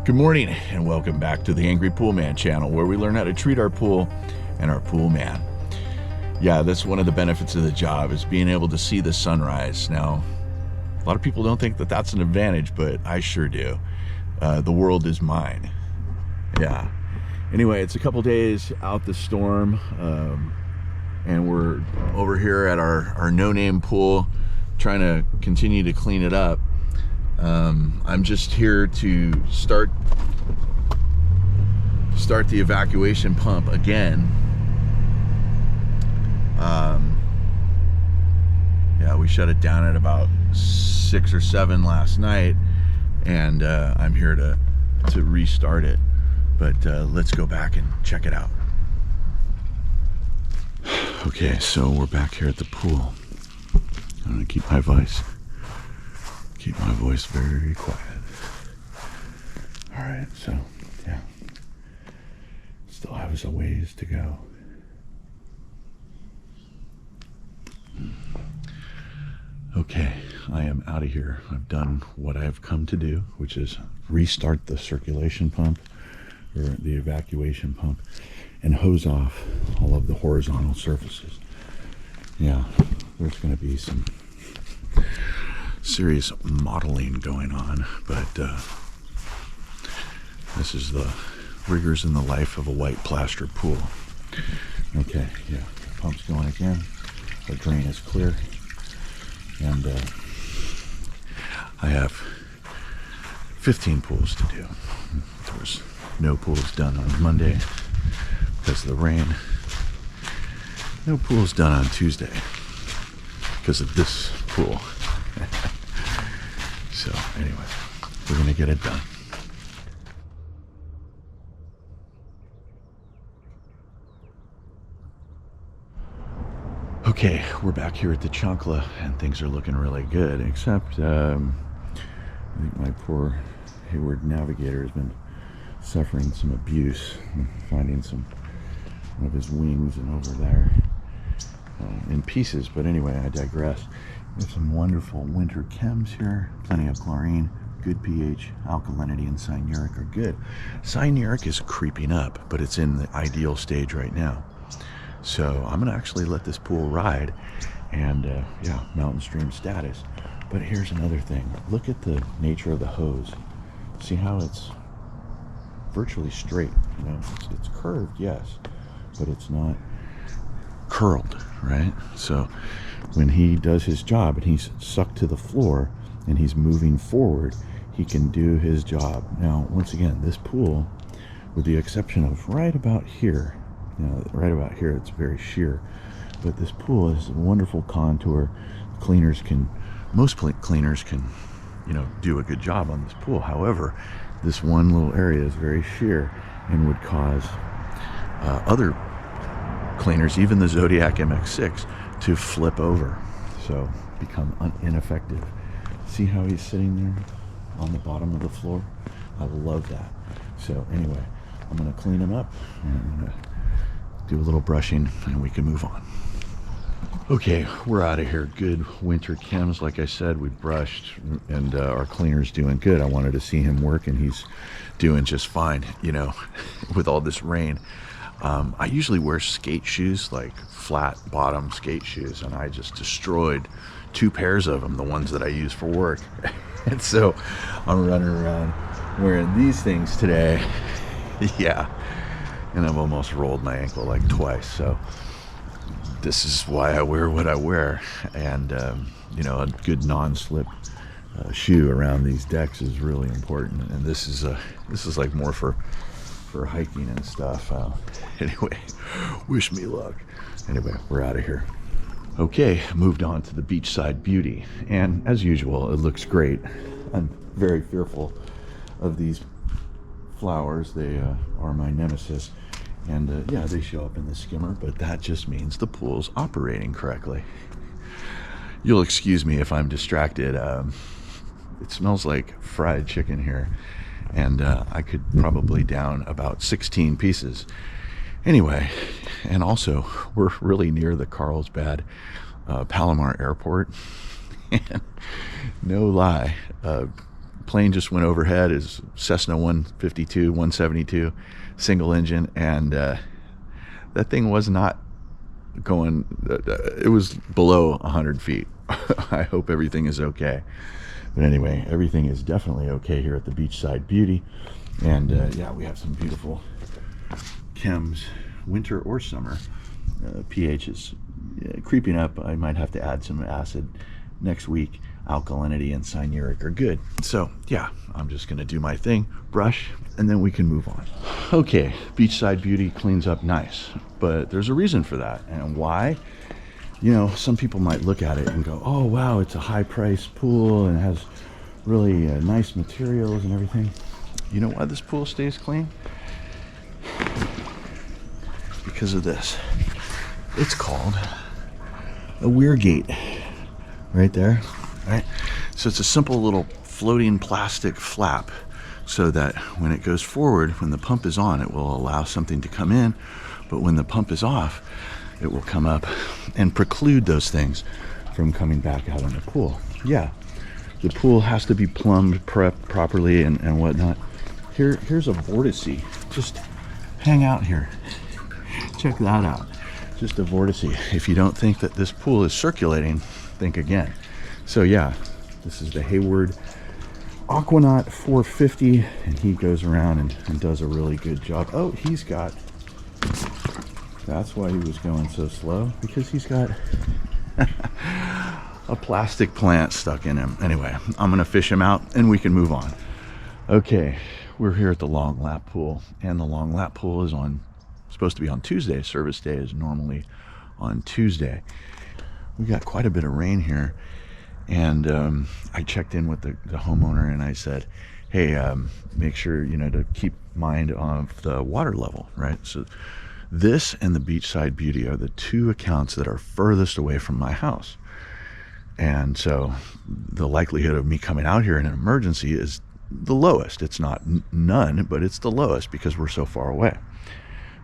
Good morning and welcome back to the Angry Poolman channel, where we learn how to treat our pool and our pool man. Yeah, that's one of the benefits of the job, is being able to see the sunrise. Now, a lot of people don't think that that's an advantage, but I sure do. The world is mine. Yeah. Anyway, it's a couple days out the storm, and we're over here at our no-name pool trying to continue to clean it up. I'm just here to start the evacuation pump again. Yeah, we shut it down at about 6 or 7 last night, and I'm here to restart it. But let's go back and check it out. Okay, so we're back here at the pool. I'm gonna keep my voice very quiet. All right, so yeah, still have a ways to go. Okay, I am out of here. I've done what I've come to do, which is restart the circulation pump, or the evacuation pump, and hose off all of the horizontal surfaces. Yeah, there's going to be some serious modeling going on, but this is the rigors in the life of a white plaster pool. Okay, yeah, the pump's going again. The drain is clear, and I have 15 pools to do. There was no pools done on Monday because of the rain. No pools done on Tuesday because of this pool. So anyway, we're gonna get it done. Okay, we're back here at the Choca, and things are looking really good, except I think my poor Hayward navigator has been suffering some abuse, finding one of his wings and over there in pieces. But anyway, I digress. We have some wonderful winter chems here, plenty of chlorine, good pH, alkalinity, and cyanuric are good. Cyanuric is creeping up, but it's in the ideal stage right now. So I'm gonna actually let this pool ride, and yeah, mountain stream status. But here's another thing. Look at the nature of the hose. See how it's virtually straight, you know? It's curved, yes, but it's not curled, right? So when he does his job and he's sucked to the floor and he's moving forward, he can do his job. Now, once again, this pool, with the exception of right about here, you know, right about here, it's very sheer, but this pool is a wonderful contour. Most cleaners can, you know, do a good job on this pool. However, this one little area is very sheer and would cause other cleaners, even the Zodiac MX6, to flip over, so become ineffective. See how he's sitting there on the bottom of the floor? I love that. So anyway, I'm going to clean him up, and I'm going to do a little brushing, and we can move on. Okay, we're out of here. Good winter chems. Like I said, we brushed, and our cleaner's doing good. I wanted to see him work, and he's doing just fine, you know, with all this rain. I usually wear skate shoes, like flat bottom skate shoes, and I just destroyed 2 pairs of them, the ones that I use for work. And so I'm running around wearing these things today. Yeah, and I've almost rolled my ankle like twice. So this is why I wear what I wear. And you know, a good non-slip shoe around these decks is really important. And this is like more for hiking and stuff. Anyway, wish me luck. Anyway, we're out of here. Okay, moved on to the beachside beauty, and as usual, it looks great. I'm very fearful of these flowers. They are my nemesis, and yeah, they show up in the skimmer, but that just means the pool's operating correctly. You'll excuse me if I'm distracted. It smells like fried chicken here, and I could probably down about 16 pieces. Anyway, and also, we're really near the Carlsbad Palomar Airport, and no lie, plane just went overhead. Is Cessna 152, 172, single engine, and that thing was not going, it was below 100 feet. I hope everything is okay. But anyway, everything is definitely okay here at the Beachside Beauty. And yeah, we have some beautiful chems, winter or summer. pH is creeping up. I might have to add some acid next week. Alkalinity and cyanuric are good. So yeah, I'm just gonna do my thing, brush, and then we can move on. Okay, Beachside Beauty cleans up nice, but there's a reason for that. And why? You know, some people might look at it and go, oh wow, it's a high price pool and it has really nice materials and everything. You know why this pool stays clean? Because of this. It's called a weir gate right there, right? So it's a simple little floating plastic flap so that when it goes forward, when the pump is on, it will allow something to come in, but when the pump is off, it will come up and preclude those things from coming back out in the pool. Yeah, the pool has to be plumbed, prepped properly and whatnot. Here's a vortice. Just hang out here. Check that out. Just a vortice. If you don't think that this pool is circulating, think again. So yeah, this is the Hayward Aquanaut 450, and he goes around and does a really good job. Oh, he's got, that's why he was going so slow, because he's got a plastic plant stuck in him. Anyway, I'm gonna fish him out and we can move on. Okay, we're here at the Long Lap Pool, and the Long Lap Pool is supposed to be on Tuesday. Service day is normally on Tuesday. We got quite a bit of rain here, and I checked in with the homeowner and I said, hey, make sure, you know, to keep mind of the water level, right? So this and the Beachside Beauty are the two accounts that are furthest away from my house. And so the likelihood of me coming out here in an emergency is the lowest. It's not none, but it's the lowest because we're so far away.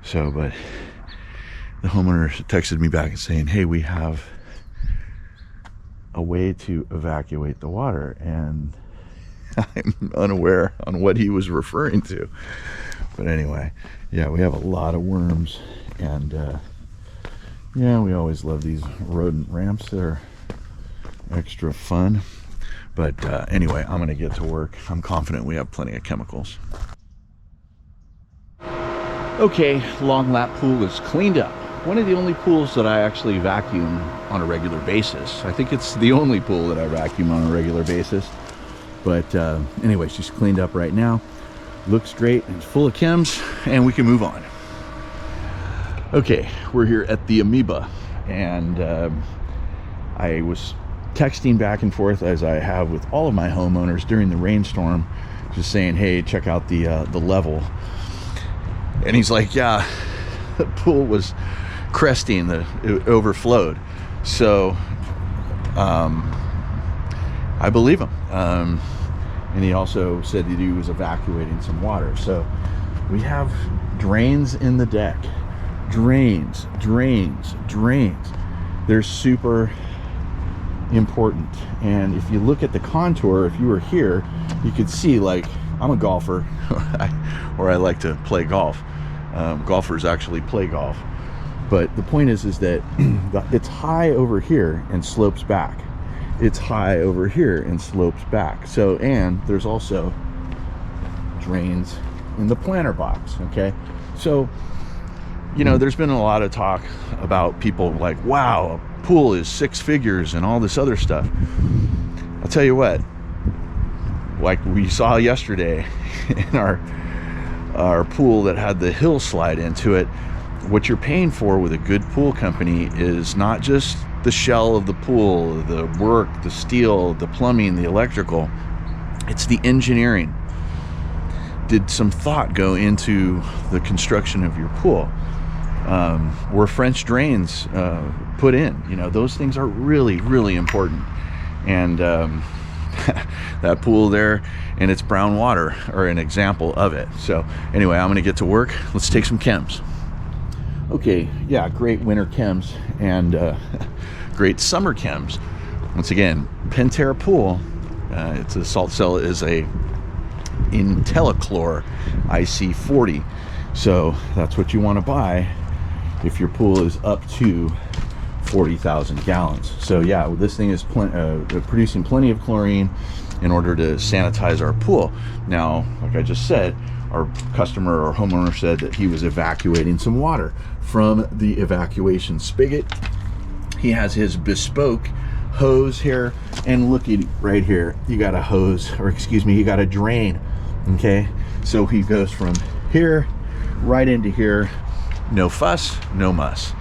So, but the homeowner texted me back and saying, hey, we have a way to evacuate the water, and I'm unaware on what he was referring to. But anyway, yeah, we have a lot of worms, and yeah, we always love these rodent ramps. They're extra fun. But anyway, I'm gonna get to work. I'm confident we have plenty of chemicals. Okay, Long Lap Pool is cleaned up. One of the only pools that I actually vacuum on a regular basis. I think it's the only pool that I vacuum on a regular basis. But anyway, she's cleaned up right now. Looks great, it's full of chems, and we can move on. Okay, we're here at the Amoeba, and I was texting back and forth, as I have with all of my homeowners during the rainstorm, just saying, hey, check out the level. And he's like, yeah, the pool was cresting, it overflowed. So I believe him. And he also said that he was evacuating some water. So we have drains in the deck. Drains. They're super important. And if you look at the contour, if you were here, you could see, like, I'm a golfer, or I like to play golf. Golfers actually play golf. But the point is that it's high over here and slopes back. It's high over here and slopes back. So, and there's also drains in the planter box, okay? So, you know, there's been a lot of talk about people like, wow, a pool is 6 figures and all this other stuff. I'll tell you what, like we saw yesterday in our pool that had the hill slide into it, what you're paying for with a good pool company is not just the shell of the pool, the work, the steel, the plumbing, the electrical. It's the engineering. Did some thought go into the construction of your pool? Were French drains put in? You know, those things are really, really important. And that pool there and its brown water are an example of it. So anyway, I'm gonna get to work. Let's take some chems. Okay, yeah, great winter chems and great summer chems. Once again, Pentair Pool It's a salt cell is a IntelliChlor IC40, so that's what you want to buy if your pool is up to 40,000 gallons. So yeah, this thing is producing plenty of chlorine in order to sanitize our pool. Now, like I just said, our customer or homeowner said that he was evacuating some water from the evacuation spigot. He has his bespoke hose here, and look at right here, you got a hose, or excuse me, you got a drain. Okay, so he goes from here right into here. No fuss, no muss.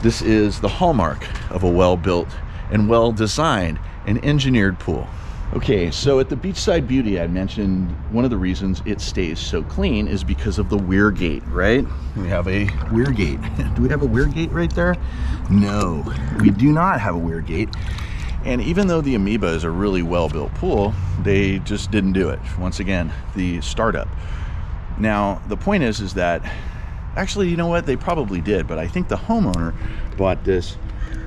This is the hallmark of a well-built and well-designed and engineered pool. Okay, so at the Beachside Beauty, I mentioned one of the reasons it stays so clean is because of the weir gate, right? We have a weir gate. Do we have a weir gate right there? No, we do not have a weir gate. And even though the Amoeba is a really well-built pool, they just didn't do it. Once again, the startup. Now, the point is that, actually, you know what? They probably did, but I think the homeowner bought this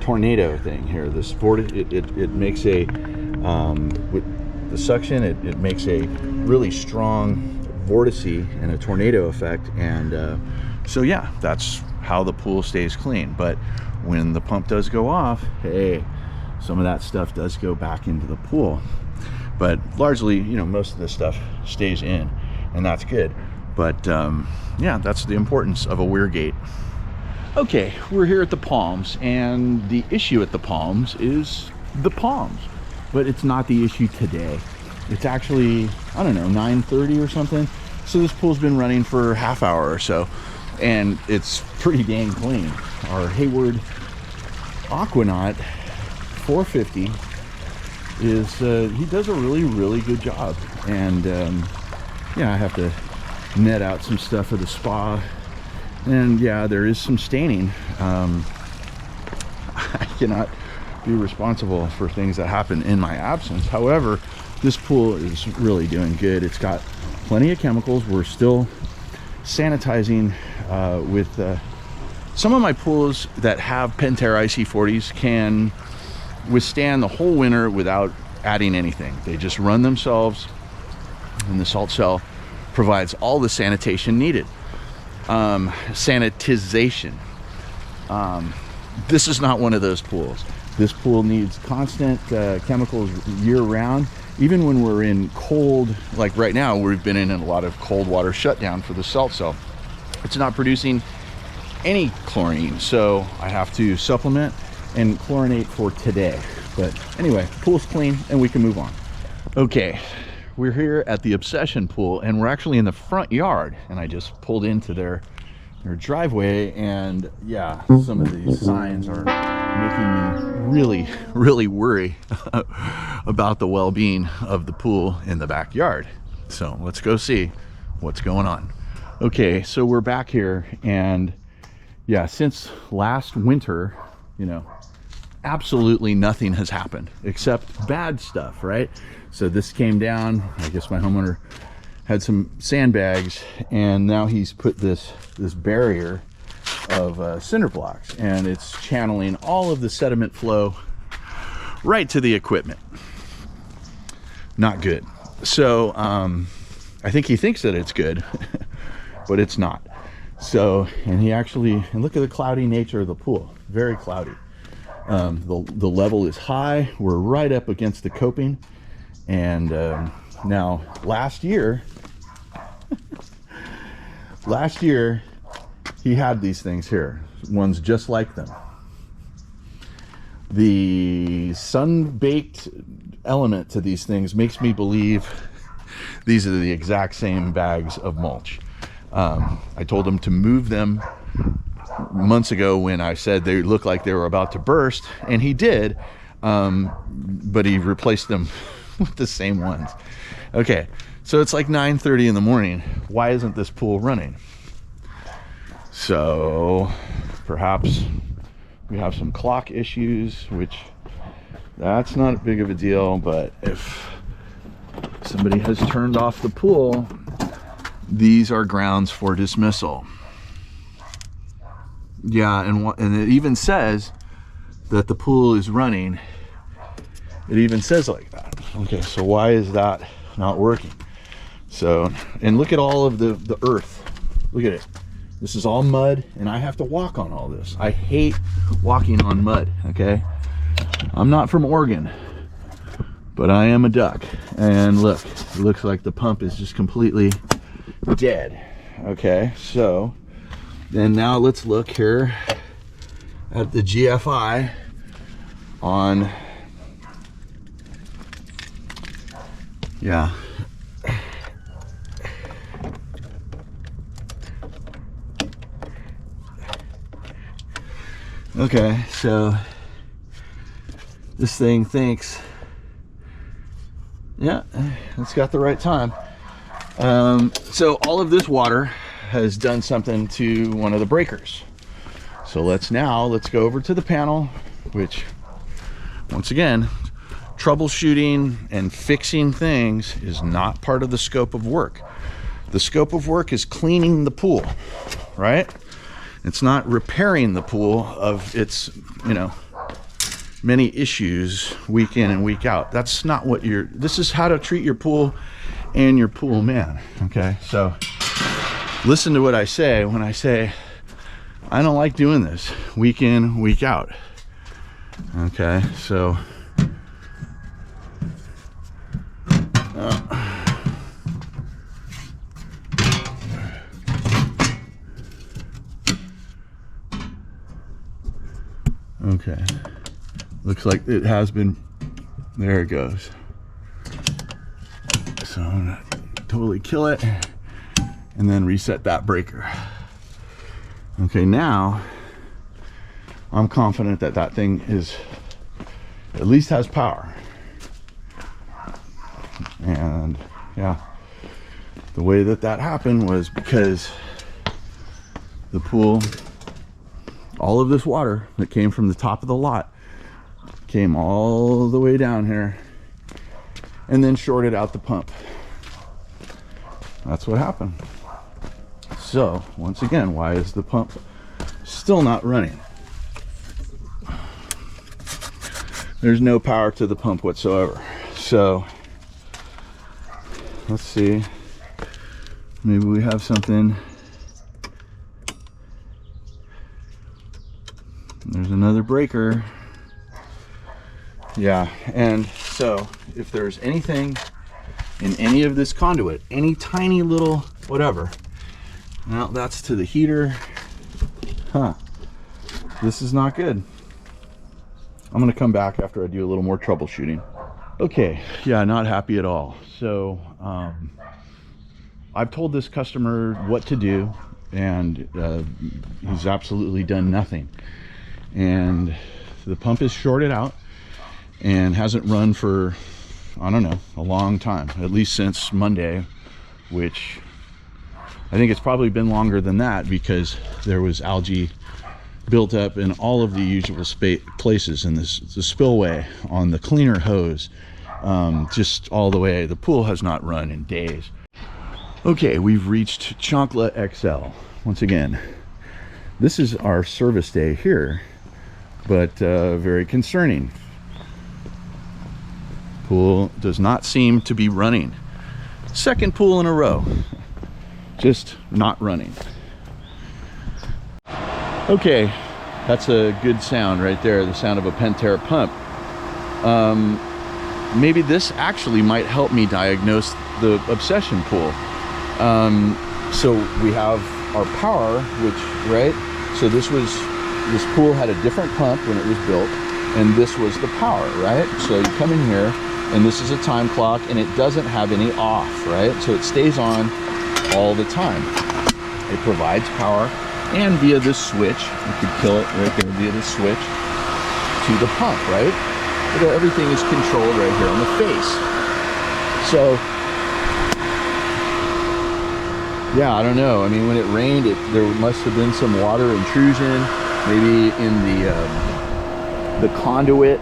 tornado thing here. This it makes a, with the suction, it makes a really strong vortice and a tornado effect. And so yeah, that's how the pool stays clean. But when the pump does go off, hey, some of that stuff does go back into the pool. But largely, you know, most of this stuff stays in, and that's good. But yeah, that's the importance of a weir gate. Okay, we're here at the Palms, and the issue at the Palms is the Palms, but it's not the issue today. It's actually, I don't know, 9:30 or something. So this pool's been running for half hour or so, and it's pretty dang clean. Our Hayward Aquanaut 450 is, he does a really good job. And yeah, I have to net out some stuff for the spa, and yeah, there is some staining. I cannot be responsible for things that happen in my absence. However, this pool is really doing good. It's got plenty of chemicals. We're still sanitizing with some of my pools that have Pentair IC40s can withstand the whole winter without adding anything. They just run themselves, and the salt cell provides all the sanitation needed. Sanitization. This is not one of those pools. This pool needs constant chemicals year-round. Even when we're in cold, like right now, we've been in a lot of cold water shutdown for the salt cell. It's not producing any chlorine, so I have to supplement and chlorinate for today. But anyway, pool's clean and we can move on. Okay, we're here at the Obsession Pool, and we're actually in the front yard, and I just pulled into their driveway, and yeah, some of these signs are making me really worry about the well-being of the pool in the backyard. So let's go see what's going on. Okay, so we're back here, and yeah, since last winter, you know, absolutely nothing has happened except bad stuff, right? So this came down. I guess my homeowner had some sandbags, and now he's put this barrier of cinder blocks, and it's channeling all of the sediment flow right to the equipment. Not good. So I think he thinks that it's good, but it's not. So, and he actually, and look at the cloudy nature of the pool, very cloudy. The level is high. We're right up against the coping. And now last year he had these things here, ones just like them. The sun-baked element to these things makes me believe these are the exact same bags of mulch. I told him to move them months ago when I said they looked like they were about to burst, and he did, but he replaced them with the same ones. Okay, so it's like 9:30 in the morning. Why isn't this pool running? So perhaps we have some clock issues, which that's not big of a deal, but if somebody has turned off the pool, these are grounds for dismissal. Yeah, and it even says that the pool is running. It even says like that. Okay, so why is that not working? So, and look at all of the earth. Look at it. This is all mud, and I have to walk on all this. I hate walking on mud, okay? I'm not from Oregon, but I am a duck. And look, it looks like the pump is just completely dead. Okay, so then now let's look here at the GFI on, yeah. Okay, so this thing thinks, yeah, it's got the right time. So all of this water has done something to one of the breakers. So let's go over to the panel, which once again, troubleshooting and fixing things is not part of the scope of work. The scope of work is cleaning the pool, right? It's not repairing the pool of its, you know, many issues week in and week out. That's not what this is how to treat your pool and your pool man. Okay, so listen to what I say when I say I don't like doing this week in, week out. Okay, so okay, looks like it has been, there it goes. So I'm gonna totally kill it and then reset that breaker. Okay, now I'm confident that that thing is, at least has power. And yeah, the way that that happened was because the pool, all of this water that came from the top of the lot came all the way down here and then shorted out the pump. That's what happened. So once again, why is the pump still not running? There's no power to the pump whatsoever. So let's see, maybe we have something. There's another breaker. Yeah, and so if there's anything in any of this conduit, any tiny little whatever, now that's to the heater. Huh, this is not good. I'm gonna come back after I do a little more troubleshooting. Okay, yeah, not happy at all. So I've told this customer what to do, and he's absolutely done nothing. And the pump is shorted out and hasn't run for, I don't know, a long time, at least since Monday, which I think it's probably been longer than that because there was algae built up in all of the usual places in the spillway, on the cleaner hose, just all the way. The pool has not run in days. Okay, we've reached Choca XL. Once again, this is our service day here, but very concerning. Pool does not seem to be running. Second pool in a row, just not running. Okay, that's a good sound right there, the sound of a Pentair pump. Maybe this actually might help me diagnose the obsession pool. So we have our power, which, right? So this pool had a different pump when it was built, and this was the power, right? So you come in here, and this is a time clock, and it doesn't have any off, right? So it stays on all the time. It provides power, and via this switch, you could kill it right there via this switch to the pump, right? But everything is controlled right here on the face. So, yeah, I don't know. I mean, when it rained, there must have been some water intrusion, maybe in the conduit.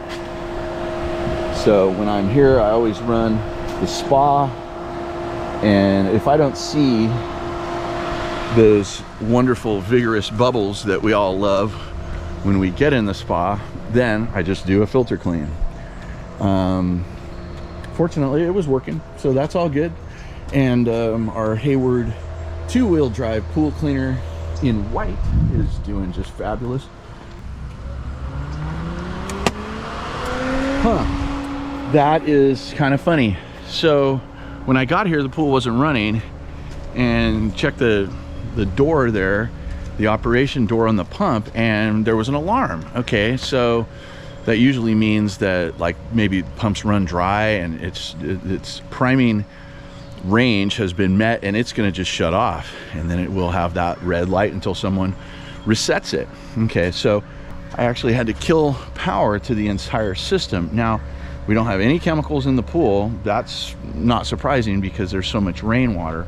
So when I'm here, I always run the spa, and if I don't see those wonderful vigorous bubbles that we all love when we get in the spa, then I just do a filter clean. fortunately it was working, so that's all good. And our Hayward 2-wheel drive pool cleaner in white is doing just fabulous. That is kind of funny. So when I got here, the pool wasn't running, and checked the door there, the operation door on the pump, and there was an alarm. Okay, so that usually means that like maybe pumps run dry and its priming range has been met, and it's going to just shut off, and then it will have that red light until someone resets it. Okay, so I actually had to kill power to the entire system. Now, we don't have any chemicals in the pool. That's not surprising because there's so much rainwater.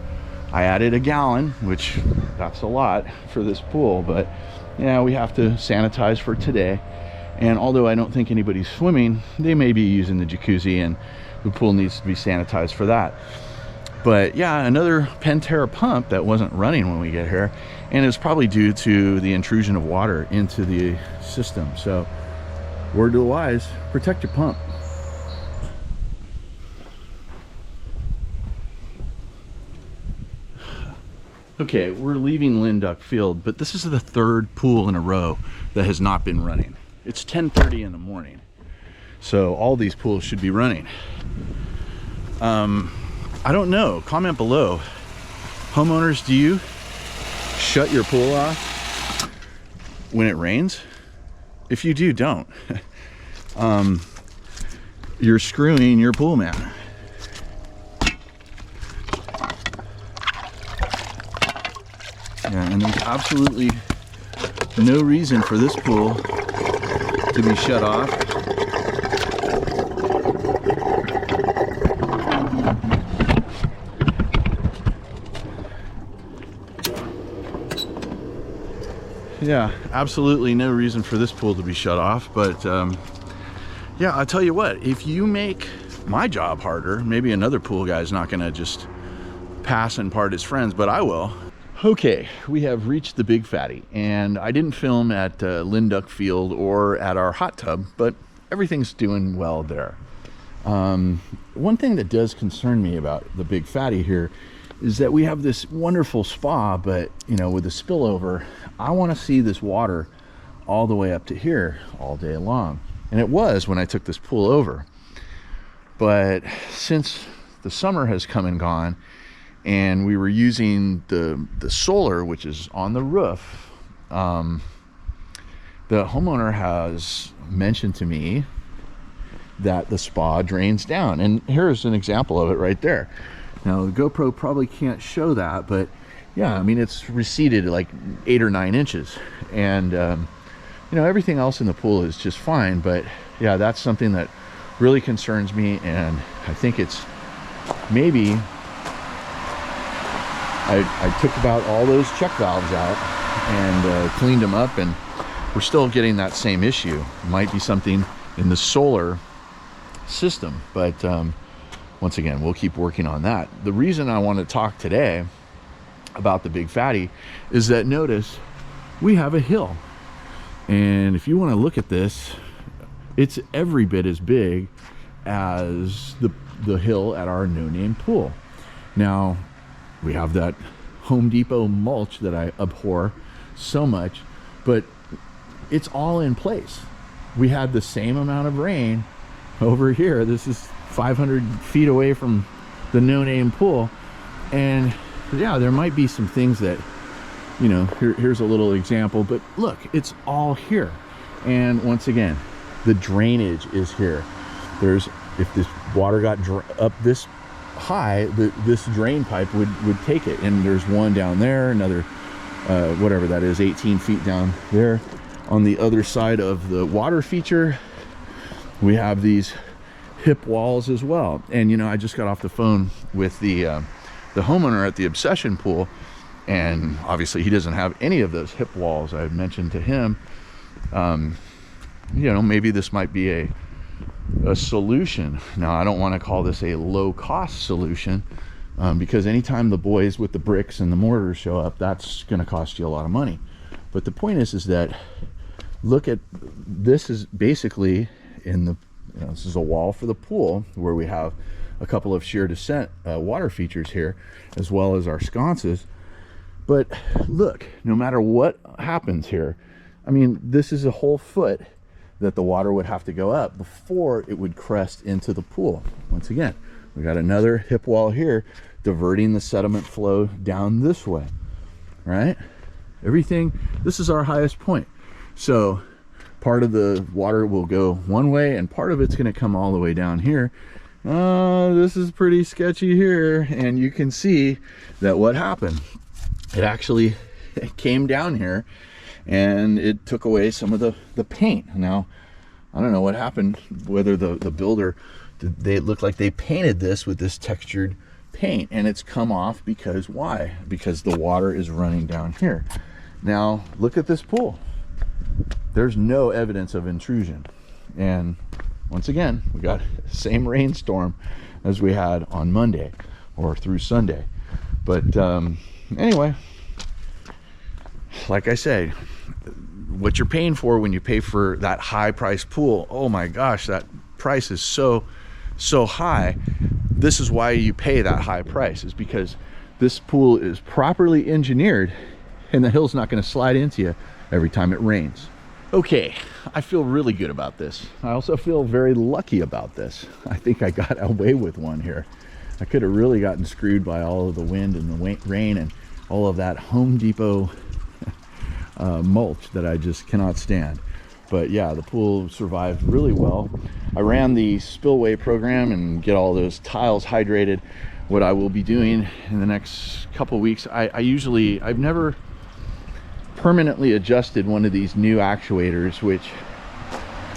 I added a gallon, which that's a lot for this pool, but yeah, we have to sanitize for today. And although I don't think anybody's swimming, they may be using the jacuzzi, and the pool needs to be sanitized for that. But yeah, another Pentair pump that wasn't running when we get here, and it's probably due to the intrusion of water into the system. So word to the wise, protect your pump. Okay, we're leaving Linduck Field, but this is the third pool in a row that has not been running. It's 10:30 in the morning, so all these pools should be running. I don't know, comment below. Homeowners, do you shut your pool off when it rains? If you do, don't. You're screwing your pool man. Yeah, and there's absolutely no reason for this pool to be shut off. Yeah, absolutely no reason for this pool to be shut off. But yeah, I'll tell you what, if you make my job harder, maybe another pool guy's not gonna just pass and part his friends, but I will. Okay, we have reached the Big Fatty, and I didn't film at Linduck Field or at our hot tub, but everything's doing well there. One thing that does concern me about the Big Fatty here is that we have this wonderful spa, but you know, with the spillover, I want to see this water all the way up to here all day long. And it was when I took this pool over. But since the summer has come and gone, and we were using the solar, which is on the roof, the homeowner has mentioned to me that the spa drains down. And here's an example of it right there. Now the GoPro probably can't show that, but yeah, I mean, it's receded like 8 or 9 inches. And you know, everything else in the pool is just fine, but yeah, that's something that really concerns me. And I think it's maybe I took about all those check valves out and cleaned them up, and we're still getting that same issue. Might be something in the solar system, but once again, we'll keep working on that. The reason I want to talk today about the Big Fatty is that, notice we have a hill, and if you want to look at this, it's every bit as big as the hill at our no-name pool. Now we have that Home Depot mulch that I abhor so much, but it's all in place. We had the same amount of rain over here. This is 500 feet away from the no-name pool, and yeah, there might be some things that, you know, here's a little example, but look, it's all here. And once again, the drainage is here. If this water got up this high, this drain pipe would take it. And there's one down there, another whatever that is, 18 feet down there. On the other side of the water feature, we have these hip walls as well. And you know, I just got off the phone with the homeowner at the Obsession Pool, and obviously he doesn't have any of those hip walls. I mentioned to him, you know, maybe this might be a solution. Now, I don't want to call this a low-cost solution, because anytime the boys with the bricks and the mortar show up, that's going to cost you a lot of money. But the point is that look at this, is basically in You know, this is a wall for the pool where we have a couple of shear descent water features here, as well as our sconces. But look, no matter what happens here, I mean, this is a whole foot that the water would have to go up before it would crest into the pool. Once again, we got another hip wall here diverting the sediment flow down this way, right? Everything, this is our highest point. So part of the water will go one way and part of it's going to come all the way down here. This is pretty sketchy here, and you can see that what happened, it actually came down here and it took away some of the paint. Now I don't know what happened, whether the builder, they look like they painted this with this textured paint, and it's come off because why? Because the water is running down here. Now look at this pool, there's no evidence of intrusion. And once again, we got the same rainstorm as we had on Monday or through Sunday. But anyway, like I say, what you're paying for when you pay for that high price pool, oh my gosh, that price is so high. This is why you pay that high price, is because this pool is properly engineered and the hill's not going to slide into you every time it rains. Okay, I feel really good about this. I also feel very lucky about this. I think I got away with one here. I could have really gotten screwed by all of the wind and the rain and all of that Home Depot mulch that I just cannot stand. But yeah, the pool survived really well. I ran the spillway program and get all those tiles hydrated. What I will be doing in the next couple weeks, I've never permanently adjusted one of these new actuators, which,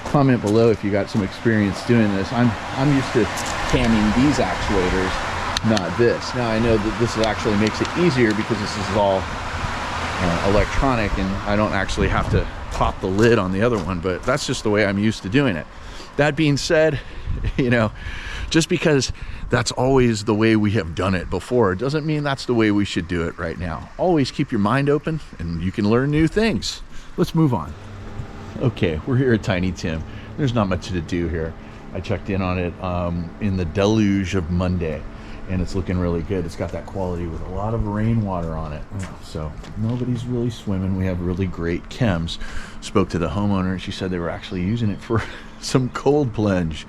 comment below if you got some experience doing this. I'm used to camming these actuators, not this. Now I know that this actually makes it easier because this is all electronic and I don't actually have to pop the lid on the other one, but that's just the way I'm used to doing it. That being said, you know, just because that's always the way we have done it before doesn't mean that's the way we should do it right now. Always keep your mind open and you can learn new things. Let's move on. Okay, we're here at Tiny Tim. There's not much to do here. I checked in on it in the deluge of Monday, and it's looking really good. It's got that quality with a lot of rainwater on it. So nobody's really swimming. We have really great chems. Spoke to the homeowner and she said they were actually using it for some cold plunge.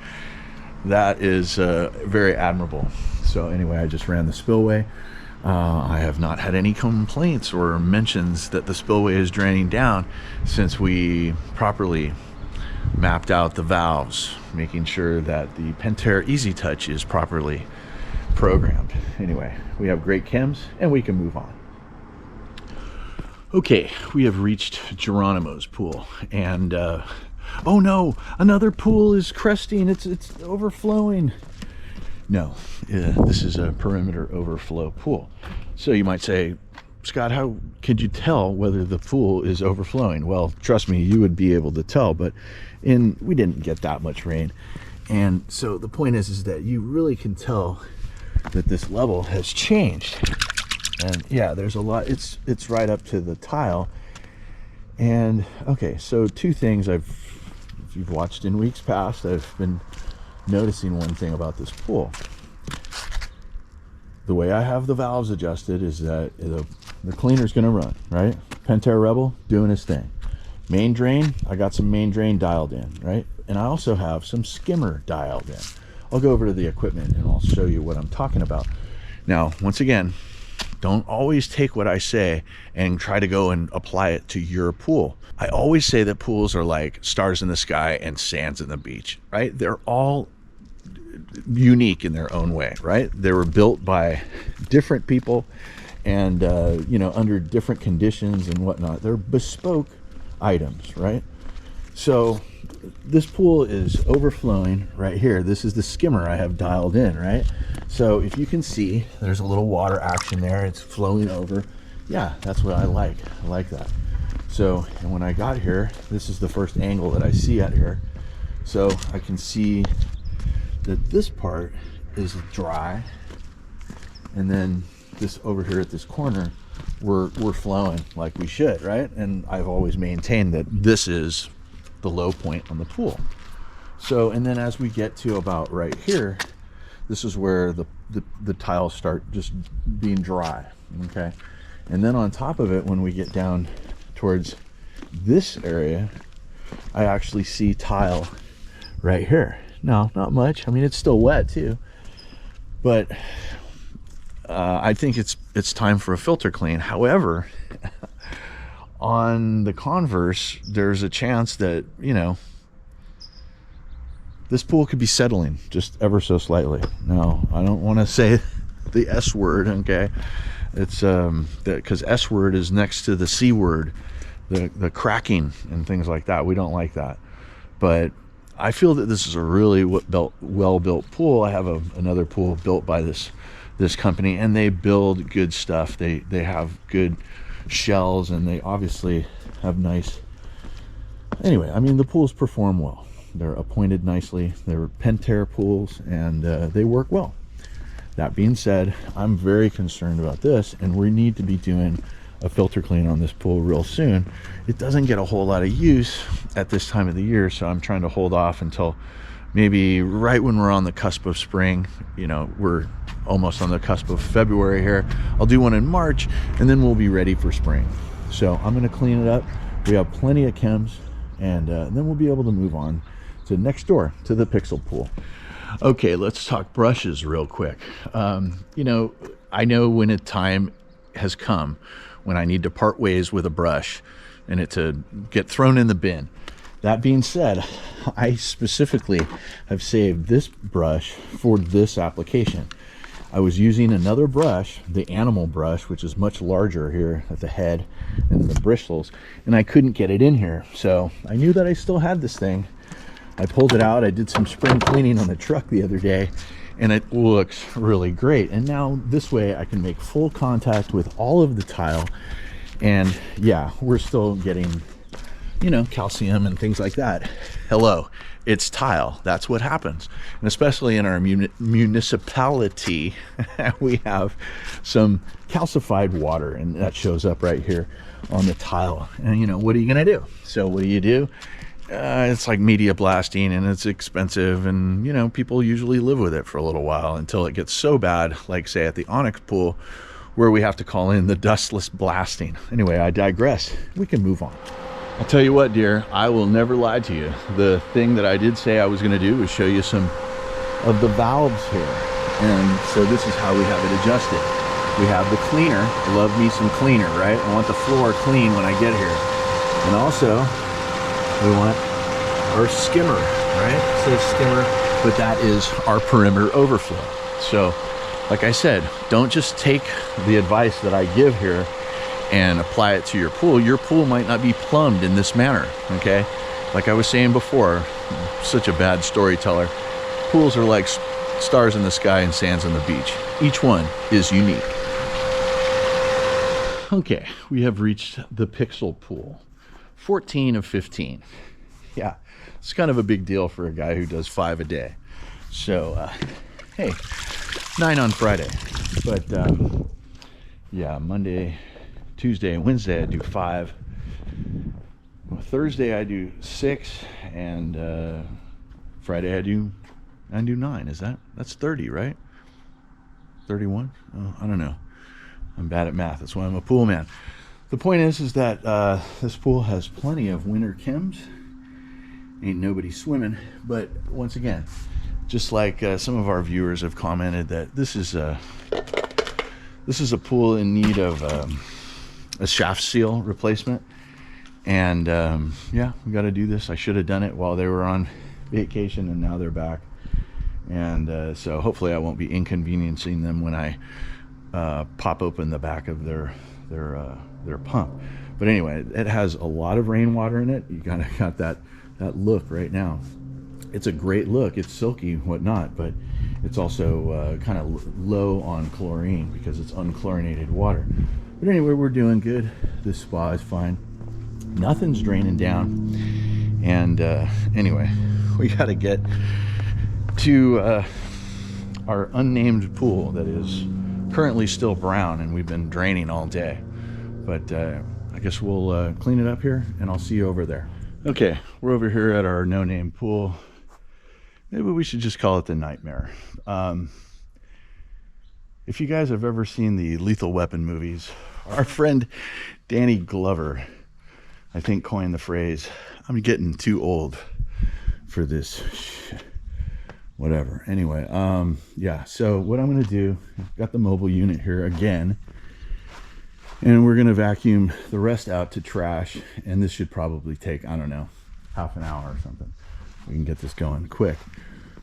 That is very admirable. So anyway, I just ran the spillway. I have not had any complaints or mentions that the spillway is draining down since we properly mapped out the valves, making sure that the Pentair Easy Touch is properly programmed. Anyway, we have great chems and we can move on. Okay, we have reached Geronimo's pool, and oh no, another pool is cresting. It's overflowing. No, this is a perimeter overflow pool. So you might say, Scott, how could you tell whether the pool is overflowing? Well, trust me, you would be able to tell, but we didn't get that much rain. And so the point is that you really can tell that this level has changed. And yeah, there's a lot, it's right up to the tile. And okay, so two things if you've watched in weeks past, I've been noticing one thing about this pool. The way I have the valves adjusted is that the cleaner's gonna run, right? Pentair Rebel doing his thing. Main drain, I got some main drain dialed in, right? And I also have some skimmer dialed in. I'll go over to the equipment and I'll show you what I'm talking about. Now, once again, don't always take what I say and try to go and apply it to your pool. I always say that pools are like stars in the sky and sands in the beach, right? They're all unique in their own way, right? They were built by different people and, you know, under different conditions and whatnot. They're bespoke items, right? So this pool is overflowing right here. This is the skimmer I have dialed in, right? So if you can see, there's a little water action there. It's flowing over. Yeah, that's what I like. I like that. So, and when I got here, this is the first angle that I see out here. So I can see that this part is dry, and then this over here at this corner, we're flowing like we should, right? And I've always maintained that this is the low point on the pool. So, and then as we get to about right here, this is where the tiles start just being dry, okay? And then on top of it, when we get down towards this area, I actually see tile right here. No, not much. I mean, it's still wet too, but I think it's time for a filter clean. However, on the converse, there's a chance that, you know, this pool could be settling just ever so slightly. Now, I don't want to say the S word, okay? It's because S word is next to the C word, the cracking and things like that. We don't like that. But I feel that this is a really well-built pool. I have another pool built by this company, and they build good stuff. They have good shells, and they obviously have nice. Anyway, I mean, the pools perform well. They're appointed nicely. They're Pentair pools, and they work well. That being said, I'm very concerned about this, and we need to be doing a filter clean on this pool real soon. It doesn't get a whole lot of use at this time of the year, so I'm trying to hold off until maybe right when we're on the cusp of spring. You know, we're almost on the cusp of February here. I'll do one in March, and then we'll be ready for spring. So I'm going to clean it up. We have plenty of chems, and then we'll be able to move on to next door to the Pixel pool. Okay, let's talk brushes real quick. You know, I know when a time has come when I need to part ways with a brush and it to get thrown in the bin. That being said, I specifically have saved this brush for this application. I was using another brush, the animal brush, which is much larger here at the head and the bristles, and I couldn't get it in here. So I knew that I still had this thing. I pulled it out. I did some spring cleaning on the truck the other day, and it looks really great. And now this way I can make full contact with all of the tile. And yeah, we're still getting, you know, calcium and things like that. Hello, it's tile. That's what happens. And especially in our municipality, we have some calcified water, and that shows up right here on the tile. And you know, what are you gonna do? So what do? It's like media blasting, and it's expensive, and you know, people usually live with it for a little while until it gets so bad, like say at the Onyx pool, where we have to call in the dustless blasting. Anyway, I digress. We can move on. I'll tell you what, dear, I will never lie to you. The thing that I did say I was going to do was show you some of the valves here. And so this is how we have it adjusted. We have the cleaner. Love me some cleaner, right? I want the floor clean when I get here. And also, we want our skimmer, right? It says skimmer, but that is our perimeter overflow. So, like I said, don't just take the advice that I give here and apply it to your pool. Your pool might not be plumbed in this manner, okay? Like I was saying before, such a bad storyteller. Pools are like stars in the sky and sands on the beach. Each one is unique. Okay, we have reached the Pixel pool. 14 of 15. Yeah, it's kind of a big deal for a guy who does 5 a day. So, hey, 9 on Friday. But, yeah, Monday, Tuesday, and Wednesday I do 5. Thursday I do 6, and Friday I do 9. That's 30, right? 31? Oh, I don't know. I'm bad at math. That's why I'm a pool man. The point is that this pool has plenty of winter chems. Ain't nobody swimming. But once again, just like some of our viewers have commented, that this is a pool in need of a shaft seal replacement. And yeah, we got to do this. I should have done it while they were on vacation, and now they're back. And so hopefully I won't be inconveniencing them when I pop open the back of their pump. But anyway, it has a lot of rainwater in it. You kind of got that look right now. It's a great look. It's silky, whatnot, but it's also kind of low on chlorine because it's unchlorinated water. But anyway, we're doing good. This spa is fine. Nothing's draining down. And anyway, we got to get to our unnamed pool that is currently still brown, and we've been draining all day. But I guess we'll clean it up here, and I'll see you over there. Okay, we're over here at our no-name pool. maybe we should just call it the nightmare. If you guys have ever seen the Lethal Weapon movies, our friend Danny Glover, I think, coined the phrase, "I'm getting too old for this shit." Whatever. Anyway, yeah, so what I'm going to do, I've got the mobile unit here again, and we're going to vacuum the rest out to trash, and this should probably take, I don't know, half an hour or something. We can get this going quick.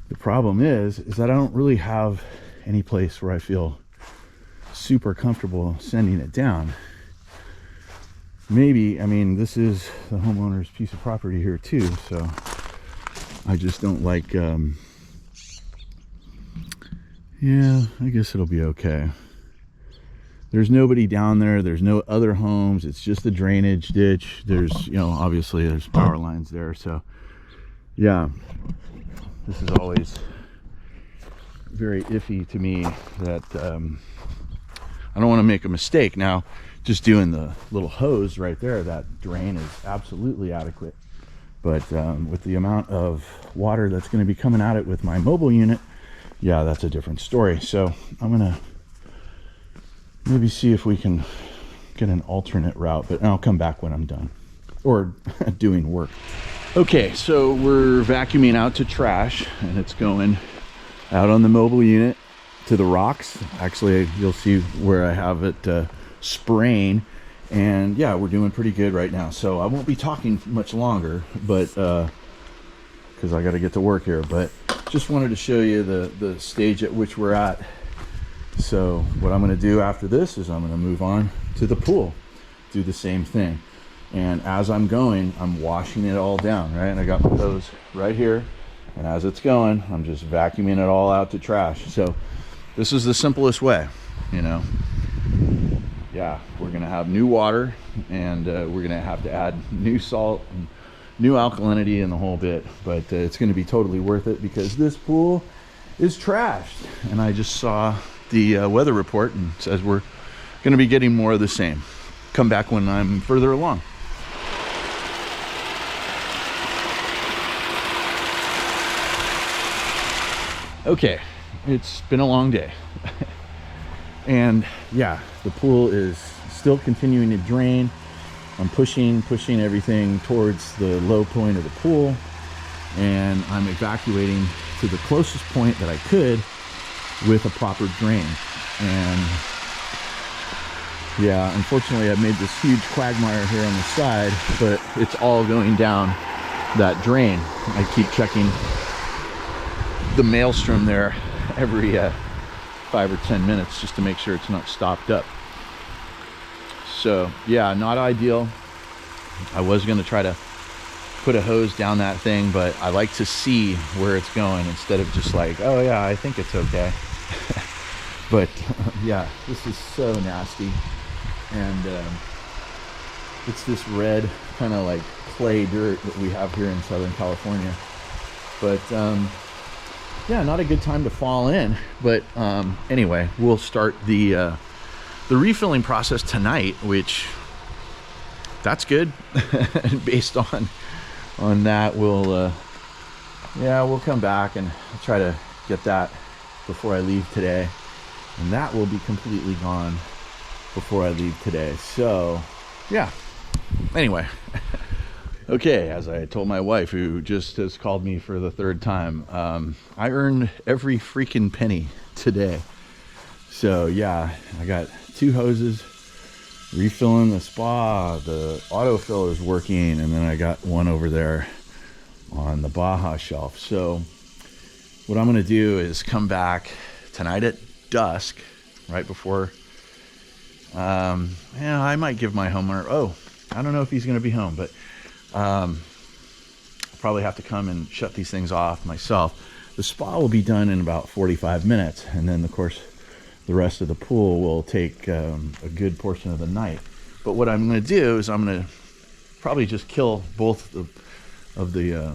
The problem is that I don't really have any place where I feel super comfortable sending it down. Maybe, I mean, this is the homeowner's piece of property here too, so I just don't like, yeah, I guess it'll be okay. There's nobody down there, there's no other homes, it's just a drainage ditch. There's, you know, obviously there's power lines there, so yeah, this is always very iffy to me that I don't want to make a mistake. Now, just doing the little hose right there, that drain is absolutely adequate, but with the amount of water that's going to be coming at it with my mobile unit, yeah, that's a different story. So I'm gonna maybe see if we can get an alternate route, but I'll come back when I'm done or doing work. Okay, so we're vacuuming out to trash, and it's going out on the mobile unit to the rocks. Actually, you'll see where I have it spraying, and yeah, we're doing pretty good right now. So I won't be talking much longer, but because I got to get to work here, but just wanted to show you the stage at which we're at. So what I'm going to do after this is I'm going to move on to the pool, do the same thing. And as I'm going, I'm washing it all down, right? And I got my hose right here. And as it's going, I'm just vacuuming it all out to trash. So this is the simplest way, you know. Yeah, we're going to have new water, and we're going to have to add new salt and new alkalinity and the whole bit. But it's going to be totally worth it because this pool is trashed. And I just saw the weather report and it says we're going to be getting more of the same. Come back when I'm further along. Okay, it's been a long day. And yeah, the pool is still continuing to drain. I'm pushing everything towards the low point of the pool, and I'm evacuating to the closest point that I could with a proper drain. And yeah, unfortunately I made this huge quagmire here on the side, but it's all going down that drain. I keep checking the maelstrom there every 5 or 10 minutes just to make sure it's not stopped up. So yeah, not ideal. I was going to try to put a hose down that thing, but I like to see where it's going instead of just like, oh yeah, I think it's okay. But yeah, this is so nasty. And it's this red kind of like clay dirt that we have here in Southern California. But yeah, not a good time to fall in. But anyway, we'll start the refilling process tonight, which that's good. Based on that, we'll yeah, we'll come back and try to get that before I leave today, and that will be completely gone before I leave today. So yeah, anyway. Okay, as I told my wife, who just has called me for the third time, I earned every freaking penny today. So yeah, I got 2 hoses, refilling the spa, the autofill is working, and then I got one over there on the Baja shelf. So what I'm gonna do is come back tonight at dusk, right before, yeah, I might give my homeowner, oh, I don't know if he's gonna be home, but I'll probably have to come and shut these things off myself. The spa will be done in about 45 minutes, and then of course the rest of the pool will take a good portion of the night. But what I'm going to do is I'm going to probably just kill both of the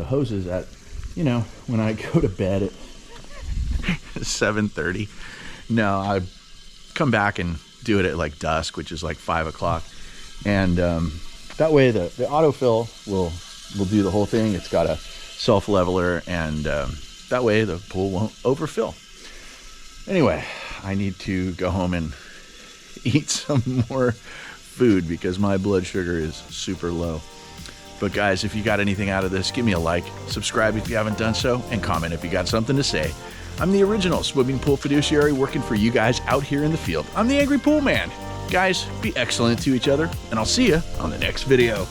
hoses at, you know, when I go to bed at 7:30. No, I come back and do it at like dusk, which is like 5 o'clock, and that way the autofill will do the whole thing. It's got a self-leveler, and that way the pool won't overfill. Anyway, I need to go home and eat some more food because my blood sugar is super low. But guys, if you got anything out of this, give me a like, subscribe if you haven't done so, and comment if you got something to say. I'm the original swimming pool fiduciary working for you guys out here in the field. I'm the Angry Pool Man. Guys, be excellent to each other, and I'll see you on the next video.